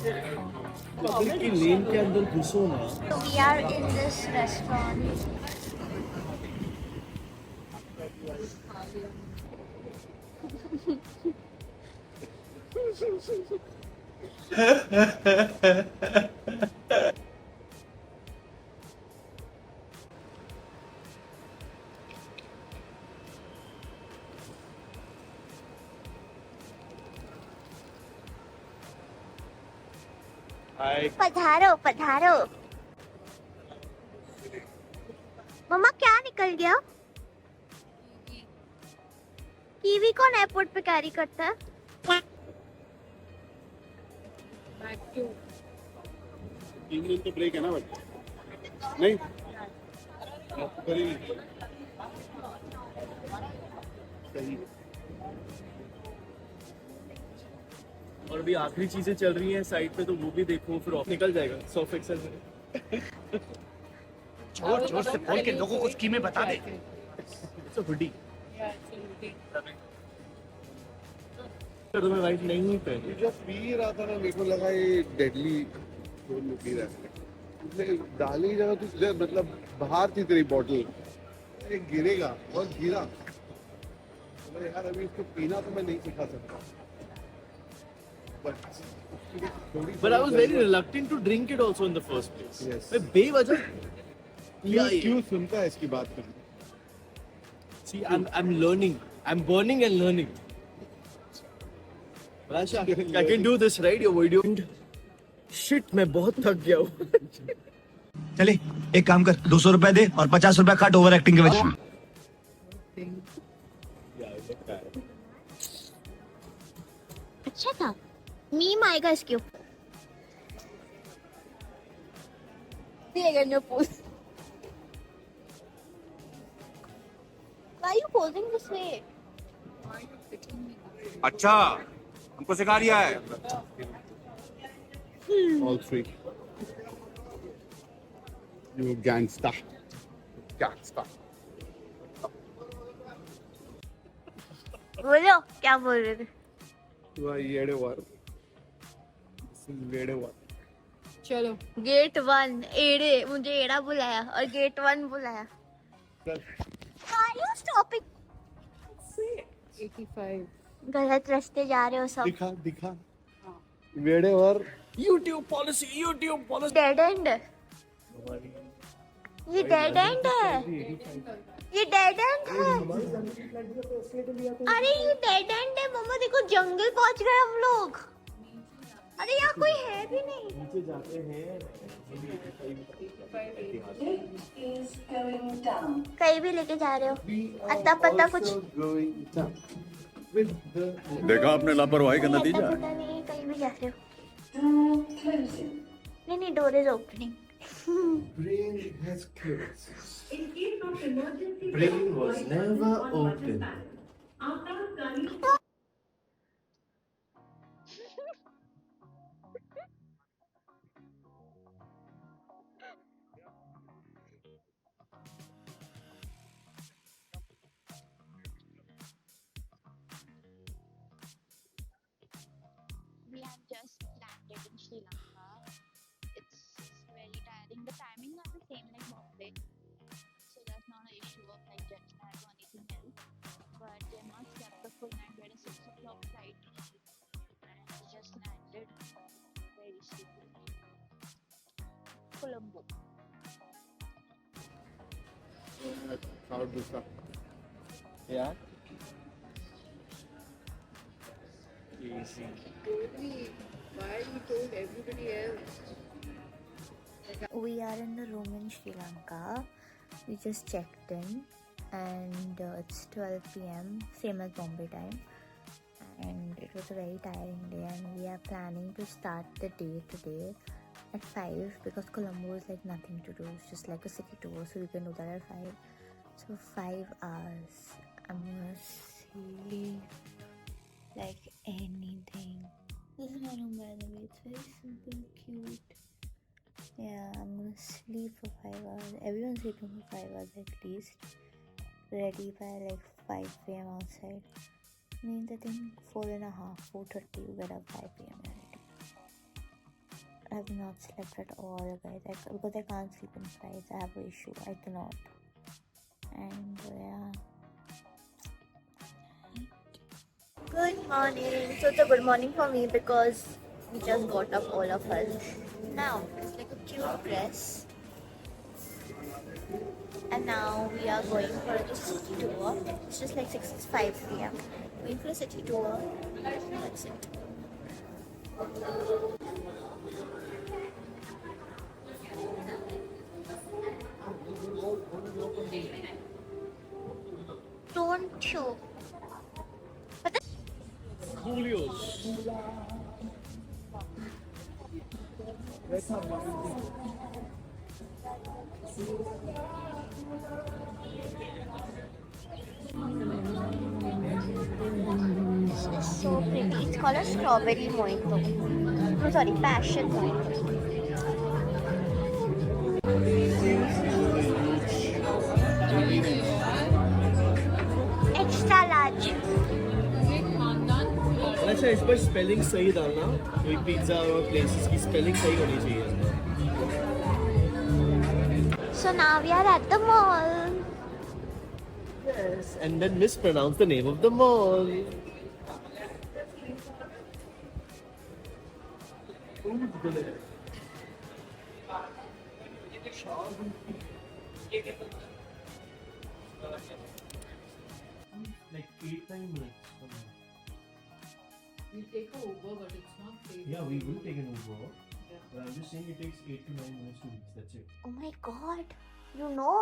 Public की लेन के अंदर घुसो ना। So we are in this restaurant. पधारो पधारो। मम्मा क्या निकल गया? कीवी कौन एयरपोर्ट पे कैरी करता है? तो ब्रेक है ना बट नहीं सही। और अभी आखिरी चीजें चल रही हैं साइड पे, तो वो भी देखो, फिर ऑफ निकल जाएगा सॉफ्ट एक्सेल में। जोर जोर से बोल के लोगों को स्कीमें बता दे। It's a hoodie. तो मैं वाइट नहीं पहनी। जब पी रहा था ना, मेरे को लगा ये डेडली पी रहा है। डाली जगह तो मतलब बाहर थी तेरी बॉटल, ये गिरेगा और गिरा। तो यार अभी इसको पीना तो मैं नहीं सिखा सकता। But I was very reluctant to drink it also in the first place. Yes. मैं बेवजह क्यों सुनता है इसकी बात करना? See, I'm learning. I'm burning and learning. Rasha, I can do this, right? Your video. Shit, मैं बहुत थक गया हूँ। चले एक काम कर, 200 रुपए दे और 50 रुपए काट ओवर एक्टिंग के वजह। अच्छा था। मीम आएगा इसके ऊपर। Why are you posing this way? अच्छा, हमको सिखा रिया है। All three. You gangsta. Gangsta. बोलो क्या बोल रहे थे? येडेवार. चलो गेट 1 एड़े, मुझे एड़ा बुलाया और गेट 1 बुलाया। Why are you stopping? 85 गलत रास्ते जा रहे हो सब। दिखा येडेवार. YouTube policy. डेड एंड है। ये डेड एंड है। ये डेड एंड है। अरे ये डेड एंड है मम्मा, देखो जंगल पहुंच गए हम लोग। अरे यहाँ कोई है भी नहीं। नीचे जाते हैं। कहीं भी लेके जा रहे हो? अत्ता पत्ता कुछ देखा आपने लापरवाही का नतीजा। अत्ता पता नहीं, कहीं भी जा रहे हो? नहीं door is opening. Brain has closed. Brain was never open. We have just landed in Sri Lanka. It's very tiring. The timings are the same like Bombay, so that's not an issue of like jet lag or anything else. But they must slept the full night. We had a 6 o'clock flight and we just landed very sleepy. Colombo. Proud Gusta. Yeah. Easy. Why you told everybody else? We are in the room in Sri Lanka. We just checked in and it's 12 p.m. same as Bombay time, and it was a very tiring day, and we are planning to start the day today at 5 because Colombo is like nothing to do. It's just like a city tour, so we can do that at 5. So 5 hours. I'm gonna sleep like anything. This is my room by the way. It's very simple, cute. Yeah, I'm gonna sleep for 5 hours. Everyone's sleeping for 5 hours at least. Ready by like 5 p.m. outside. Means I think 4:30, 4:30 you get up 5 p.m. already. I have not slept at all, guys. Because I can't sleep in flights. I have an issue. I cannot. And yeah. Good morning. So it's a good morning for me because we just got up, all of us. Now it's like a cute dress. And now we are going for the city tour. It's just like 6:05 p.m. Going for a city tour. That's it. Don't show. Julio's. This is so pretty. It's called a strawberry mojito. No, sorry, passion mojito. Extra large. अच्छा इस पर spelling सही डालना कोई pizza और places की spelling सही होनी चाहिए So now we are at the mall. yes and then mispronounce the name of the mall like 8-9 minutes We take a Uber, but it's not safe. yeah we will take an Uber but I'm just saying it takes 8 to 9 minutes to reach that's it Oh my god. You know.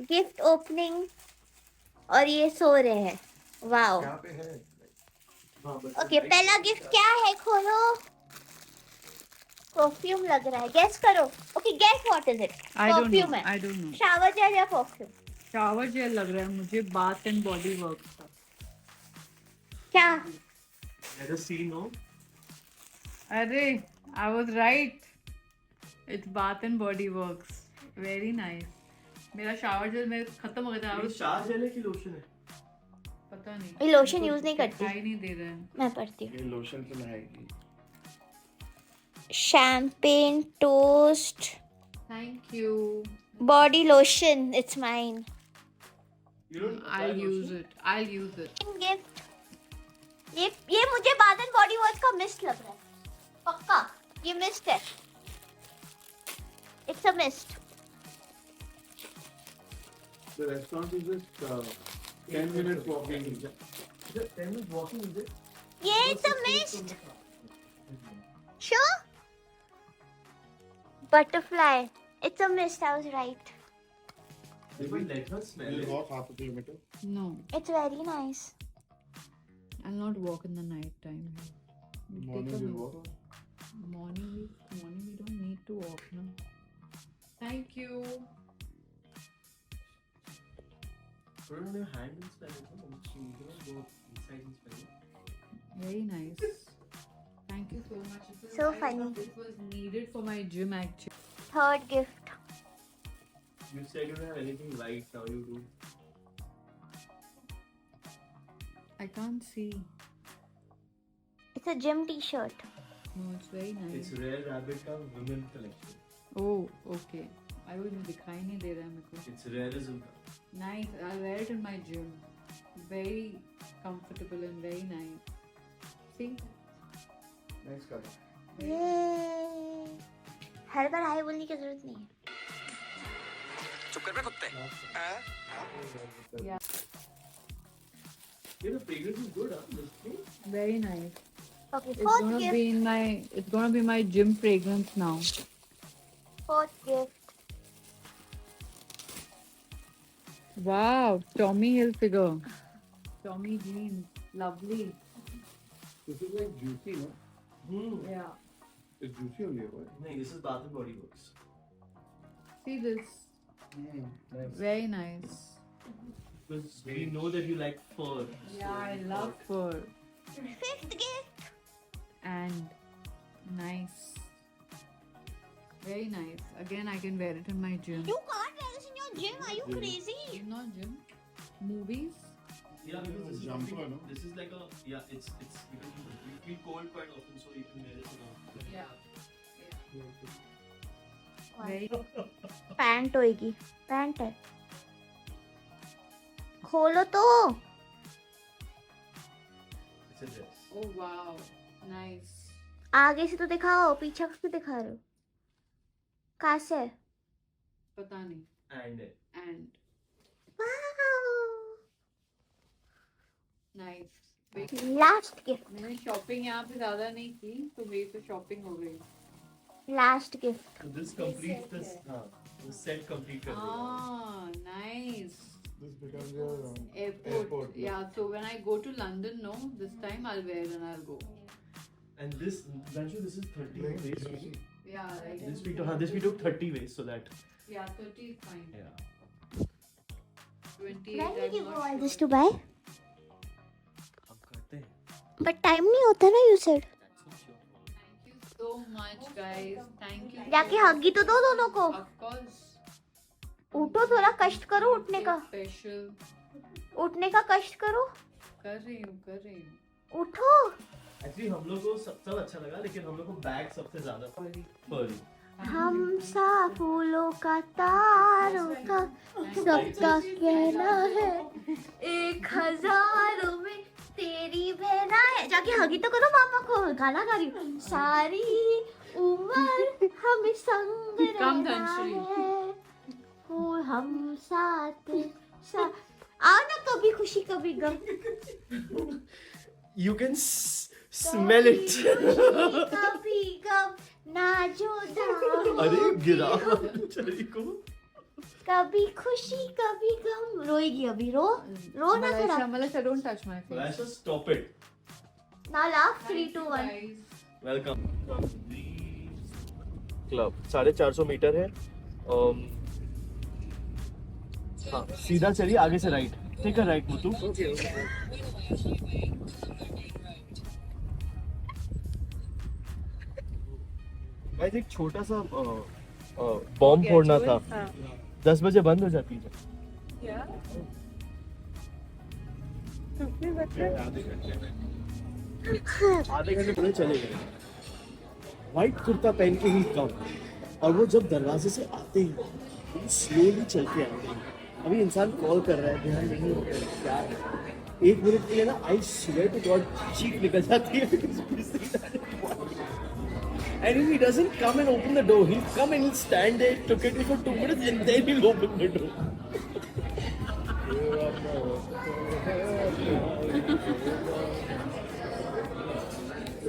Gift opening और ये सो रहे हैं wow okay पहला gift क्या है खोलो perfume लग रहा है गेस करो okay guess what is it perfume है I don't know. Shower gel या परफ्यूम Shower gel लग रहा है मुझे Bath and Body Works का. क्या let us see no अरे I was right. It's Bath and Body Works. Very nice. मेरा shower gel में खत्म हो गया था. I was- शार जेल है कि लोशन है पता नहीं. ये लोशन यूज नहीं करती दिखाई नहीं दे रहा है. मैं पढ़ती हूँ ये लोशन तो नहाएगी champagne toast Thank you. Body lotion it's mine you don't I'll use it. I'll use it. Gift ये मुझे बाथ एंड बॉडी वॉश का मिस्ट लग रहा है पक्का ये मिस्ट है it's a mist The restaurant is just 10 minutes walking. 10 minutes walking is it ये it's a mist Sure? Butterfly. It's a mist, I was right. they will let her smell We'll it walk half a kilometer. No, It's very nice. I'll not walk in the night time. We'll Morning take a we'll walk. Uber. Morning we don't need to walk now. Thank you. put it on your hand and smell it no? You cannot go inside and smell it Very nice. Thank you so much. So funny. This was needed for my gym actually. Third gift. you said you don't have anything light now you do I can't see. It's a gym t-shirt. No, it's very nice. it's rare rabbit का women collection Oh, okay. I will दिखाई नहीं दे रहा है मेरे को. it's rareism का Nice. I'll wear it in my gym. Very comfortable and very nice. See? Nice color. Yay! हर बार हाय बोलने की जरूरत नहीं है Yeah. you know fragrance is good huh this thing Very nice. Okay, It's fourth gonna gift. be in my. It's gonna be my gym fragrance now. Fourth gift. Wow, Tommy Hilfiger. Tommy jeans. Lovely. This is like juicy, no? Yeah. It's juicy only, right? no this is Bath and Body Works See this? Nice. Very nice. because we know that you like fur Yeah, I love fur. Fifth gift. And nice. Very nice. Again, I can wear it in my gym. You can't wear this in your gym. Are you crazy? Not gym. Movies. Yeah, because this is Jumper, something- no? This is like a it's you feel cold quite often, so you can wear it around. Yeah. Pant होएगी, pant है, खोलो तो। It's a dress. Oh wow, nice. आगे से तो दिखाओ, पीछे क्यों दिखा रहे हो? कहाँ से? पता नहीं. And And nice. Last gift, मैंने शॉपिंग यहाँ पे ज्यादा नहीं की, तो मेरी तो शॉपिंग हो गई. Last gift. so this completes this set complete कर देगा. Ah, nice. This becomes your Airport. Yeah. So when I go to London, no, this time I'll wear and I'll go. And this, Ganshu, this is 30 like waist. jersey. Yeah. Like This we took 30 waist, so that. Yeah, 30 is fine. Yeah. 28. When did you I'm go all not this sure. to buy? हम करते हैं. But time नहीं होता ना, you said. Thank you so much, guys. Thank you. जाके huggy तो दो दोनों को। Of course. उठो, थोड़ा कष्ट करो उठने का, Special. उठने का कष्ट करो, कर रही हूँ. उठो। Actually हम लोग को सब अच्छा लगा, लेकिन हम लोग को बैग सबसे ज्यादा furry. हम सा फूलों का तारों का सबका कहना है, 1000 में तेरी बहना है। जाके हगी तो करो मामा को, गाना गा रही हूँ। सारी उम्र हमें संग कम रहना धनश्री। है, फूल हम साथ आओ ना, कभी खुशी कभी गम। You can smell it. कभी गम ना जुदा हो। अरे गिरा चली को. कभी खुशी कभी गम। रोएगी अभी, रो ना थोड़ा। Malaysia, don't touch my face. Malaysia, stop it. ना laugh, 3 Thank you, 2 1। guys. Welcome. Club 450 metre है. हाँ, सीधा चलिए, आगे से राइट. टेक अ राइट मुतु. गाइस एक छोटा सा बॉम्ब फोड़ना था. 10 बजे बंद हो जाती है. आधे घंटे पहले चले गए. व्हाइट कुर्ता पहन के ही कम, और वो जब दरवाजे से आते ही वो स्लोली चल के आते हैं. अभी इंसान कॉल कर रहा है, ध्यान नहीं होता है क्या है. 1 मिनट के लिए ना, आई स्वेयर टू गॉड, चीख निकल जाती है. And if he doesn't come and open the door, he'll come and he'll stand there, look at me for 2 minutes, and then he'll open the door.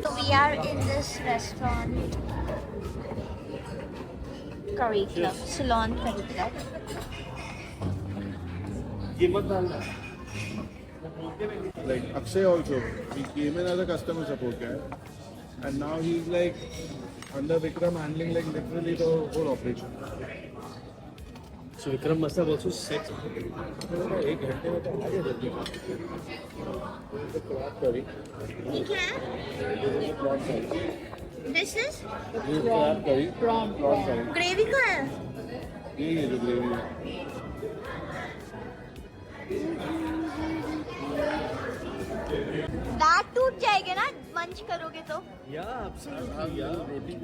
So we are in this restaurant, Curry Club, Ceylon Curry Club. ये मत डालना. Like Akshay also, he came in as a customer support guy, and now he's like under Vikram handling like literally the whole operation. So Vikram must have also set. 1 घंटे में तो आ गया जल्दी. Sorry. ये क्या है? This is Prawn. gravy का है? ये जो ग्रेवी है. दांत टूट जाएंगे ना मंच करोगे तो। Yeah, absolutely. Yeah. Roti.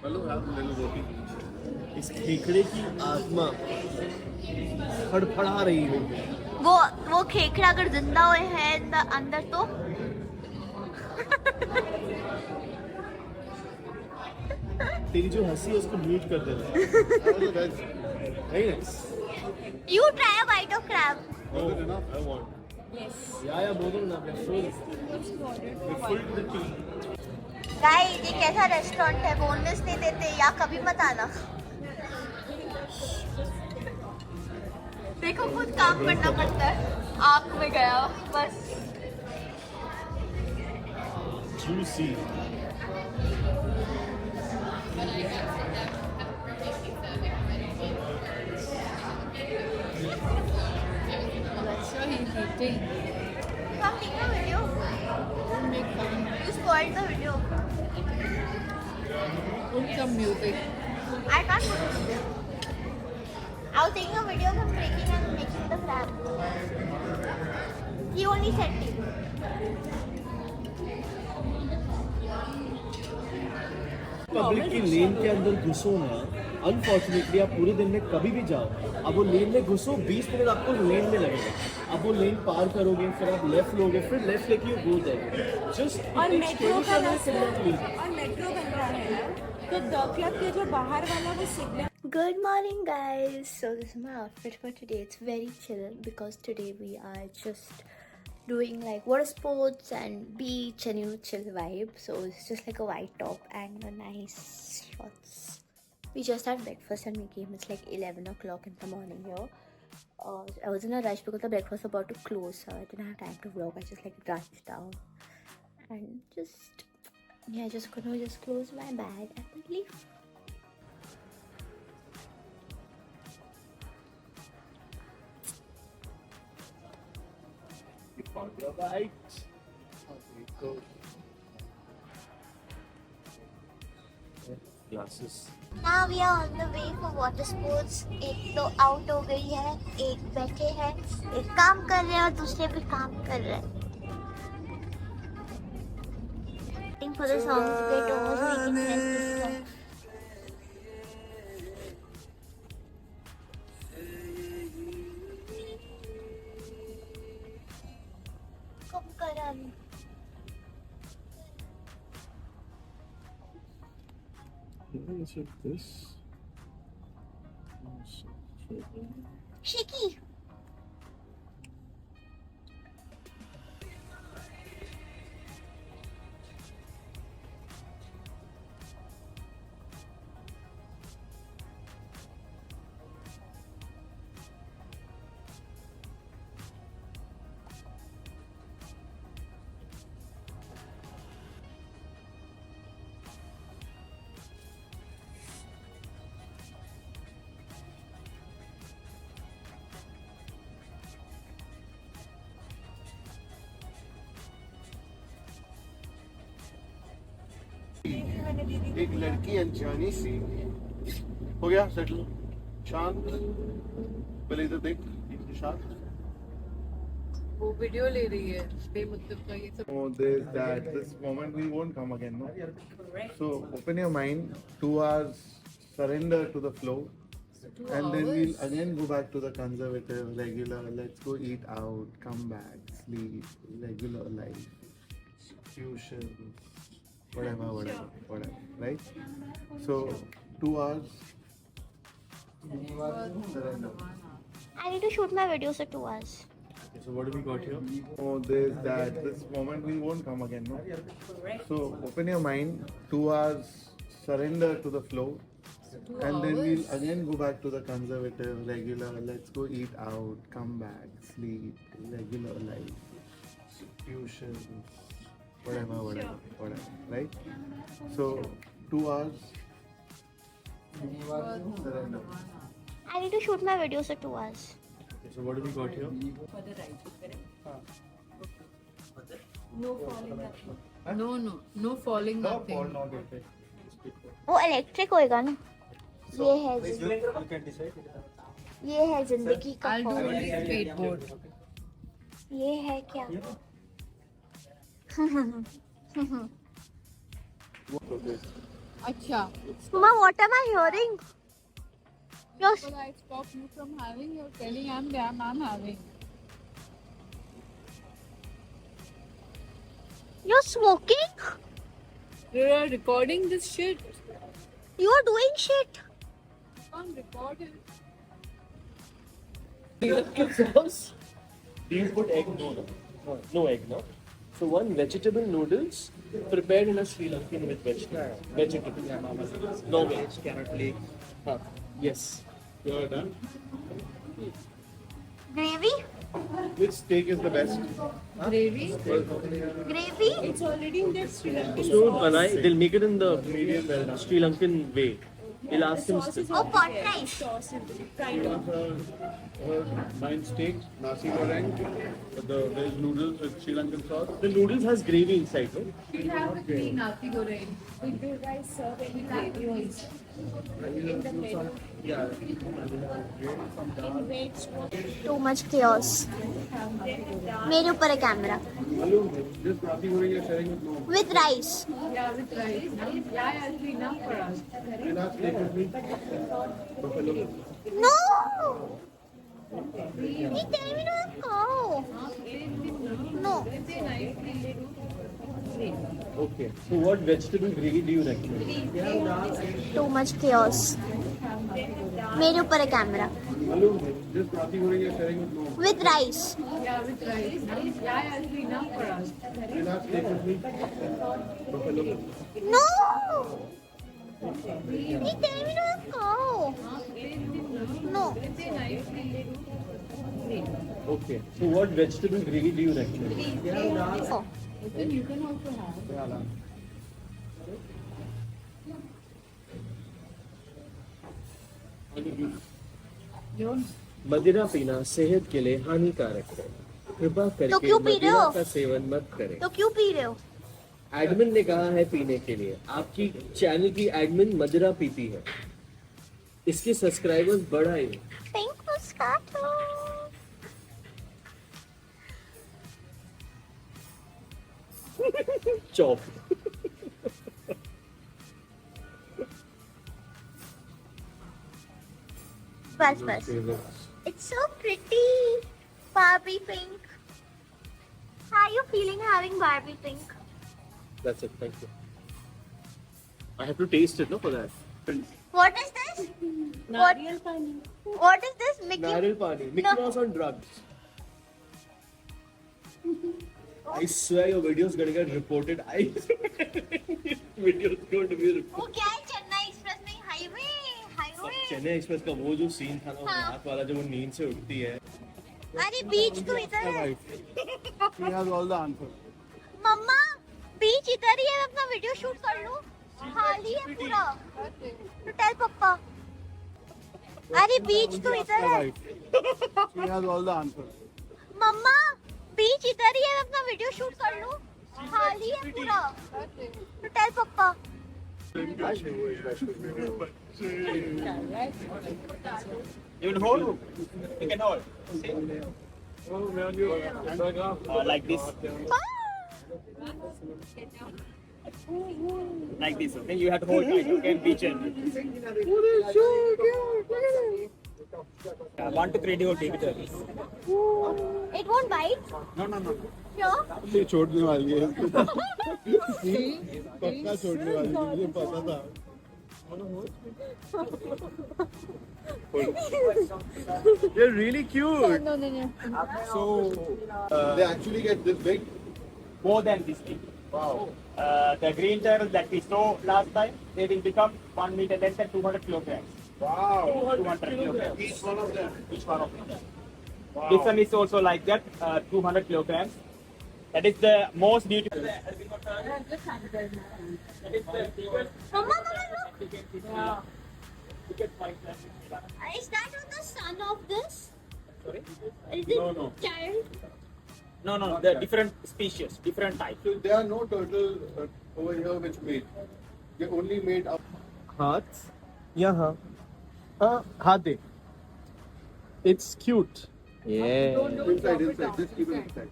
Hello, have little roti. इस खेखड़े की आत्मा फड़फड़ा रही है. वो खेखड़ा अगर जिंदा हुए है अंदर तो तेरी जो हंसी है उसको म्यूट कर देना. Also, that's Very nice. You try a bite of crab. good enough. I want. Yeah, both of them. We're full to the teeth. Guys ये कैसा रेस्टोरेंट है, बोनलेस नहीं देते या कभी मत आना। देखो खुद काम करना पड़ता है, आँख में गया बस। Juicy. Sure, he's eating. Come take a video. Don't make fun. You spoiled the video. Put some music. I can't put it. I was taking a video of him breaking and making the crab. He only said it. Public की लेन के अंदर घुसो ना, unfortunately आप पूरे दिन में कभी भी जाओ, अब वो लेन में घुसो 20 मिनट आपको लेन में लगेगा, अब वो लेन पार करोगे, फिर आप लेफ्ट लोगे, फिर लेफ्ट लेके यू गो देयर, जस्ट और मेट्रो का रास्ता और मेट्रो बन रहा है तो द क्लब के जो बाहर वाला वो signal. Good morning, guys. So this is my outfit for today. It's very chill because today we are just doing like water sports and beach and chill vibe. So it's just like a white top and a nice shorts. We just had breakfast and we came. It's like 11 o'clock in the morning here. I was in a rush because the breakfast was about to close, so I didn't have time to vlog. I just like rushed down and just gonna close my bag and then leave. right. Glasses. Now we are on the way for water sports. एक तो out हो गई है, एक बैठे हैं, एक काम कर रहे हैं और दूसरे भी काम कर रहे हैं. Waiting for the song to get over so we can press this song. Kumkaran. Is it this? Shaky. एक लड़की अनजानी सी हो गया सेटल शांत पहले इधर देख शांत वो वीडियो ले रही है बेमतलब का ये सब. Oh, there's that. This moment we won't come again, no? So open your mind. 2 hours, surrender to the flow, and then we'll again go back to the conservative, regular. Let's go eat out, come back, sleep, regular life, tuition, whatever, right? So 2 hours, surrender. I need to shoot my videos for 2 hours. Okay, so what do we got here? Oh, there's that. This moment we won't come again, no? So open your mind. 2 hours, surrender to the flow, and then we'll again go back to the conservative, regular. Let's go eat out, come back, sleep, regular life, tuition, whatever, right? So 2 hours, surrender. I need to shoot my videos for 2 hours. Okay, so what do we got here? No falling nothing. वो electric होएगा ना. ये है जिंदगी का I'll do form. only skateboard. ये है क्या? अच्छा. Mama, what am I hearing? You're, But I stopped you from having. You're telling I'm damn I'm having. you're smoking? You're recording this shit. You're doing shit. You can't record it. sauce. Do you put egg? No egg, no. So one vegetable noodles prepared in a Sri Lankan with vegetables. Vegetables. No veg. Carrot leek. Yes. You're done. Gravy? Which steak is the best? Gravy. Gravy? It's already in that Sri Lankan So they'll make it in the medium well, Sri Lankan way. They'll ask him. Oh, pot rice. sauce in it, kind of. Mine steak, nasi goreng, there's noodles with Sri Lankan sauce. The noodles has gravy inside, right? We'll have the green nasi goreng. With the rice served in gravy also. In the middle. Too much chaos. मेरे ऊपर है camera. With rice. Yeah, with rice. Yeah, it'll be enough for us. No. You tell me to go. No. Okay. So what vegetable gravy do you recommend? Too much chaos. मेरे ऊपर है camera. With rice. Yeah, with rice. Yeah, it'll be enough for us. No. You tell me to go. No. Okay. So what vegetable gravy do you recommend? Oh. You can also have. मदिरा पीना सेहत के लिए हानिकारक है. कृपा करके तो क्यों पी रहे हो? मदिरा का सेवन मत करें. तो क्यों पी रहे हो? एडमिन ने कहा है पीने के लिए. आपकी चैनल की एडमिन मदिरा पीती है. इसके सब्सक्राइबर्स बढ़ाइए. Pink Moscato. चॉप. बस. It's so pretty. Barbie pink. How are you feeling having Barbie pink? That's it. Thank you. I have to taste it, no, for that. What is this? नारियल पानी. What is this? Mickey? Naril Pani. Mickey No. Mouse on drugs. I swear your video is gonna get reported. Video is going to be reported. वो क्या है? Chennai express में highway. Chennai express का वो जो scene था ना, वो हाँ. रात वाला जो वो नींद से उठती है. अरे बीच तो इधर है. He has all the answers. मम्मा बीच इधर ही है. अपना वीडियो शूट कर लो. खाली है पूरा. तो टेल पापा. अरे बीच तो इधर है. He has all the answers. मम्मा बीच इधर ही है. अपना वीडियो शूट कर लो. खाली है पूरा. तो टेल पापा. You will hold. You can hold. Like this. Like this. Okay. You have to hold tight. Okay. Beach it. 1 to 3 do take it. It won't bite. No. Sure. ये छोड़ने वाली है. पक्का छोड़ने वाली है. मुझे पता था. They're really cute. No. So they actually get this big. More than this big. Wow. The green turtle that we saw last time, they will become 1 meter less than 200 kilograms. Wow. 200 kilograms. Each one of them. Each one of them. Wow. This one is also like that, 200 kilograms. That is the most beautiful. Mama, look. Is that the son of this? Sorry? Is it No. child? No, the different species, different type. So there are no turtle over here which mate. They only made up. हाथ यहाँ. हाँ हाथ दे. It's cute. Yeah. Inside. Just keep it inside.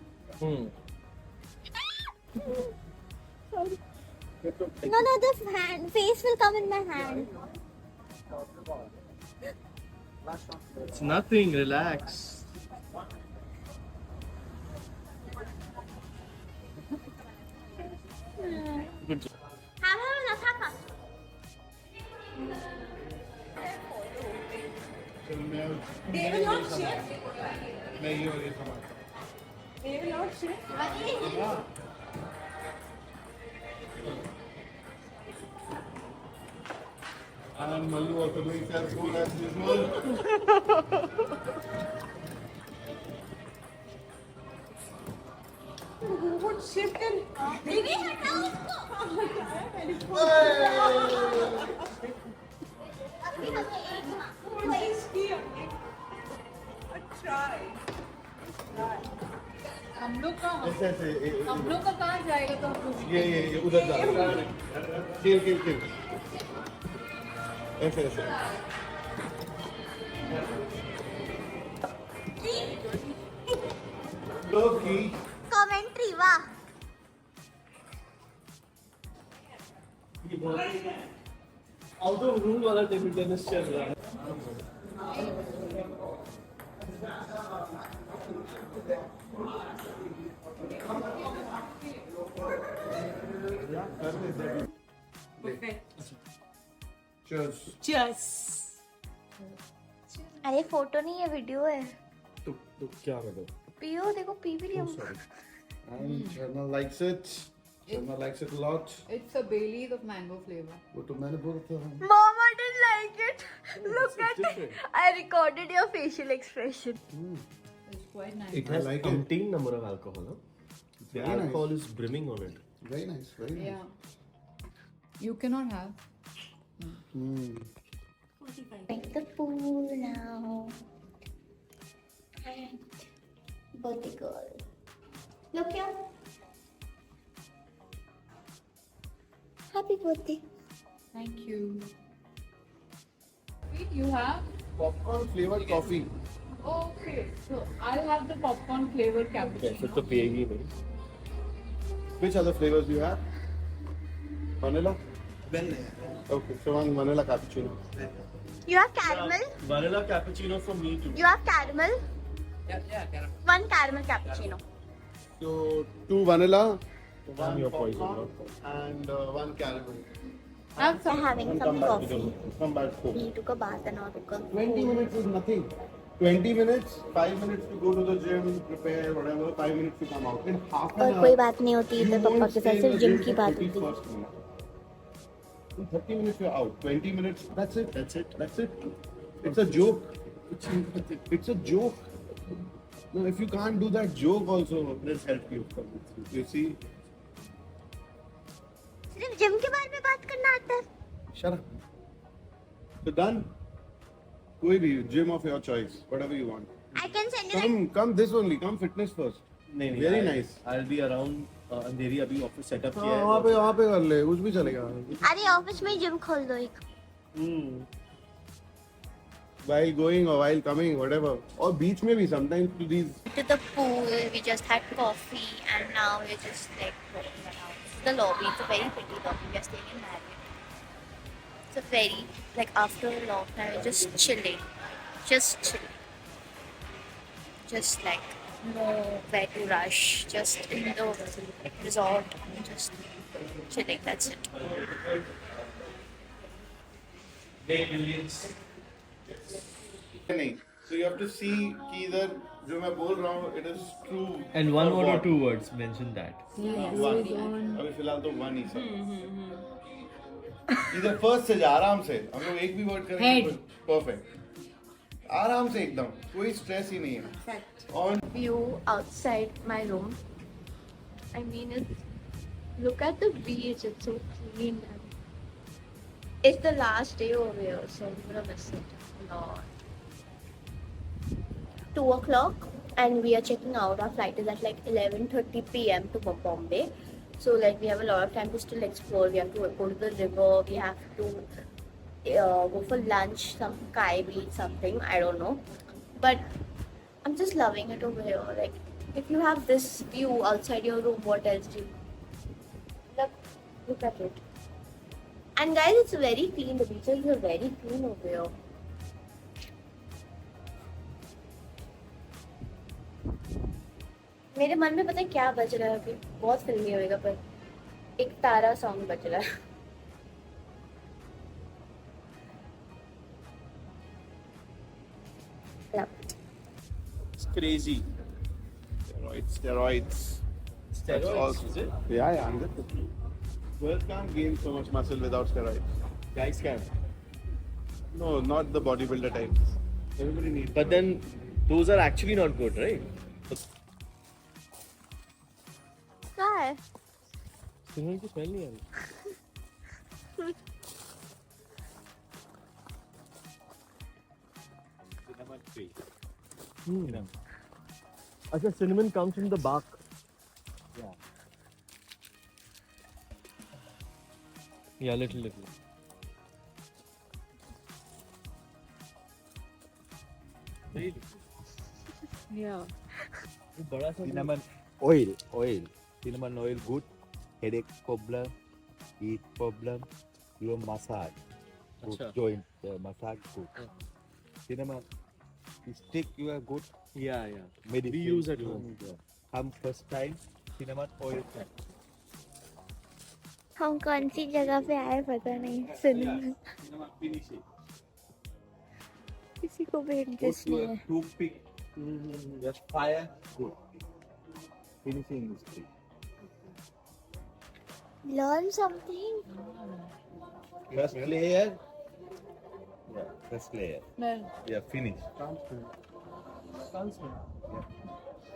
No, the hand face will come in my hand. It's nothing. Relax. Good job. Have. They will not shift. मैं ये वाली समाज. They will not shift. And Mallu also doing self-school as usual. Who would shift and Baby, हटाओ उसको. अभी हमें एक try. हम लोग का ऐसे हम लोग का कहाँ जाएगा तो हम लोग ये उधर जा रहा है. खेल. ऐसे. कमेंट्री वाह आउट ऑफ रूम वाला टेबल टेनिस चल रहा है. अरे फोटो नहीं है वीडियो है तो क्या मतलब? पियो देखो पी भी लिया And Sharma likes it. Sharma likes it a lot. It's a Baileys of mango flavor. वो तो मैंने बोला था. Mama didn't like it. Look at it. I recorded your facial expression. It's quite nice. It has I like it. umpteen number of alcohol. Huh? The Very nice. alcohol is brimming on it. Very nice. Very nice. Yeah. You cannot have. Make the pool now. And birthday girl. Look here. Happy birthday. Thank you. You have? Popcorn flavored coffee. Okay. So I'll have the popcorn flavored cappuccino. फिर तो पिएगी नहीं. Which other flavors do you have? Vanilla? Okay, so one vanilla cappuccino. You have caramel? Vanilla cappuccino for me too. You have caramel? Yeah, caramel. One caramel cappuccino. So two vanilla, I'm your poison. popcorn, and one caramel. I'm having some coffee. Come back home. He took a bath and now took a 20 minutes is nothing. 20 minutes, 5 minutes to go to the gym, prepare, whatever, 5 minutes to come out. In half an और hour. कोई बात नहीं होती you इधर won't पापा के stay साथ in सिर्फ the जिम gym की for बात 30 होती है. first minute. In 30 minutes you're out. 20 minutes, that's it. That's it. That's it. It's a joke. It's a joke. No, if you can't do that joke also, let's help you. You see? सिर्फ gym के बारे में बात करना आता है. Shut up. So done? कोई भी gym of your choice, whatever you want. I can send you like Come this only. Come fitness first. नहीं नहीं. Very nice. I'll be around. अंधेरी अभी ऑफिस सेटअप हाँ, किया है. वहाँ पे कर ले, कुछ भी चलेगा. अरे ऑफिस में जिम खोल दो एक. While going or while coming, whatever. और बीच में भी sometimes to these. To the pool, we just had coffee and now we're just like walking around. This is the lobby. It's a very pretty lobby. We are staying in Marriott. It's a very like after a long time, we're just chilling. Just chilling. Just like nowhere to rush. Just in the resort. Just chilling. That's it. नहीं. So you have to see कि इधर जो मैं बोल रहा हूँ, it is true. And one or word or what? two words mention that. One. अभी फिलहाल तो one ही सब. इधर first से जा आराम से. हम लोग एक भी word करेंगे. Perfect. आराम से एकदम. कोई stress ही नहीं है. On. View outside my room. I mean, look at the beach. It's so clean. It's the last day over here, so I'm gonna miss it a lot. 2 o'clock, and we are checking out. Our flight is at like 11:30 p.m. to Bombay. So like we have a lot of time to still explore. We have to go to the river. We have to go for lunch, some Kai beach, something. I don't know, but I'm just loving it over here. Like, if you have this view outside your room, what else do you? Look at it. And guys, it's very clean. The beaches are very clean over here. मेरे मन में पता है क्या बज रहा है अभी. बहुत फिल्मी होएगा पर एक तारा सॉन्ग बज रहा है. It's crazy. Steroids. That's all. Steroids, is it? Yeah, 100%. Girls can't gain so much muscle without steroids. Guys can. No, not the bodybuilder types. Everybody needs. But then those are actually not good, right? क्या है? Cigarette की smell नहीं आ रही. अच्छा, cinnamon comes from the bark. Yeah. Yeah, little. Yeah. बड़ा सा Cinnamon oil. Cinnamon oil good. Headache problem, heat problem, your massage. Good अच्छा. joint massage good. Cinnamon stick you are good. yeah. Medicine. We use at you- home. Come first time cinnamon oil. हम कौन सी जगह पे आए पता नहीं सुन Cinnamon finish it. किसी को भी Put इंटरेस्ट नहीं your है toothpick. Just fire. Good. Finishing this thing. Learn something First layer. Yeah, first layer. No. Yeah, finish.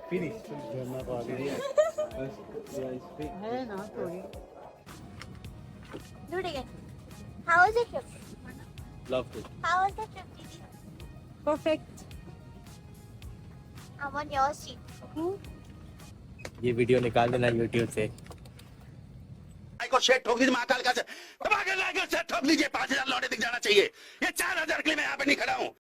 Finish. झरना को आगे First, yeah, stick. है ना थोड़ी. Do it again. How was the trip? Loved it. How was the trip, Didi? Perfect. I'm on your seat. ये video निकाल देना YouTube से. को शेट ठोक लीजिए महाकाल का से ठोक लीजिए 5,000 लौटे दिख जाना चाहिए ये 4,000 के लिए मैं यहाँ पे नहीं खड़ा हूँ